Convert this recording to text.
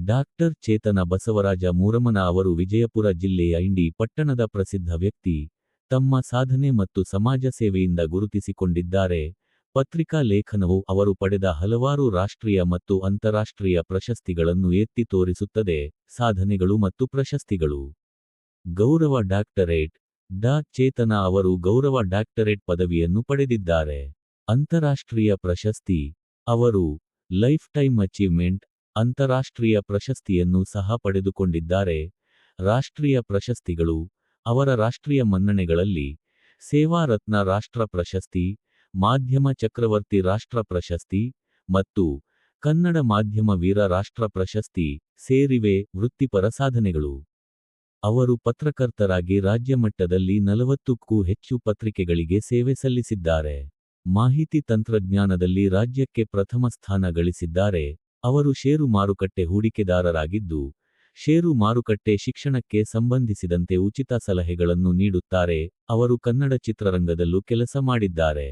Doctor ಚೇತನ ಬಸವರಾಜ ಮೂರಮನ ಅವರು ವಿಜಯಪುರ ಜಿಲ್ಲೆಯ ಇಂಡಿ ಪಟ್ಟಣದ ಪ್ರಸಿದ್ಧ ವ್ಯಕ್ತಿ. ತಮ್ಮ ಸಾಧನೆ ಮತ್ತು ಸಮಾಜ ಸೇವೆಯಿಂದ ಗುರುತಿಸಿಕೊಂಡಿದ್ದಾರೆ. ಪತ್ರಿಕಾ ಲೇಖನವು ಅವರು ಪಡೆದ ಹಲವಾರು ರಾಷ್ಟ್ರೀಯ ಮತ್ತು ಅಂತಾರಾಷ್ಟ್ರೀಯ ಪ್ರಶಸ್ತಿಗಳನ್ನು ಎತ್ತಿ ತೋರಿಸುತ್ತದೆ. ಸಾಧನೆಗಳು ಮತ್ತು ಪ್ರಶಸ್ತಿಗಳು. ಗೌರವ ಡಾಕ್ಟರೇಟ್. ಡಾ. ಚೇತನ ಅವರು ಗೌರವ ಡಾಕ್ಟರೇಟ್ ಪದವಿಯನ್ನು ಪಡೆದಿದ್ದಾರೆ. ಅಂತಾರಾಷ್ಟ್ರೀಯ ಪ್ರಶಸ್ತಿ. ಅವರು ಲೈಫ್ ಟೈಮ್ ಅಚೀವ್ಮೆಂಟ್ ಅಂತಾರಾಷ್ಟ್ರೀಯ ಪ್ರಶಸ್ತಿಯನ್ನು ಸಹ ಪಡೆದುಕೊಂಡಿದ್ದಾರೆ. ರಾಷ್ಟ್ರೀಯ ಪ್ರಶಸ್ತಿಗಳು. ಅವರ ರಾಷ್ಟ್ರೀಯ ಮನ್ನಣೆಗಳಲ್ಲಿ ಸೇವಾ ರತ್ನ ರಾಷ್ಟ್ರ ಪ್ರಶಸ್ತಿ, ಮಾಧ್ಯಮ ಚಕ್ರವರ್ತಿ ರಾಷ್ಟ್ರ ಪ್ರಶಸ್ತಿ ಮತ್ತು ಕನ್ನಡ ಮಾಧ್ಯಮ ವೀರ ರಾಷ್ಟ್ರ ಪ್ರಶಸ್ತಿ ಸೇರಿವೆ. ವೃತ್ತಿಪರ ಸಾಧನೆಗಳು. ಅವರು ಪತ್ರಕರ್ತರಾಗಿ ರಾಜ್ಯ ಮಟ್ಟದಲ್ಲಿ 40ಕ್ಕೂ ಹೆಚ್ಚು ಪತ್ರಿಕೆಗಳಿಗೆ ಸೇವೆ ಸಲ್ಲಿಸಿದ್ದಾರೆ. ಮಾಹಿತಿ ತಂತ್ರಜ್ಞಾನದಲ್ಲಿ ರಾಜ್ಯಕ್ಕೆ ಪ್ರಥಮ ಸ್ಥಾನ ಗಳಿಸಿದ್ದಾರೆ. ಅವರು ಷೇರು ಮಾರುಕಟ್ಟೆ ಹೂಡಿಕೆದಾರರಾಗಿದ್ದು, ಷೇರು ಮಾರುಕಟ್ಟೆ ಶಿಕ್ಷಣಕ್ಕೆ ಸಂಬಂಧಿಸಿದಂತೆ ಉಚಿತ ಸಲಹೆಗಳನ್ನು ನೀಡುತ್ತಾರೆ. ಅವರು ಕನ್ನಡ ಚಿತ್ರರಂಗದಲ್ಲೂ ಕೆಲಸ ಮಾಡಿದ್ದಾರೆ.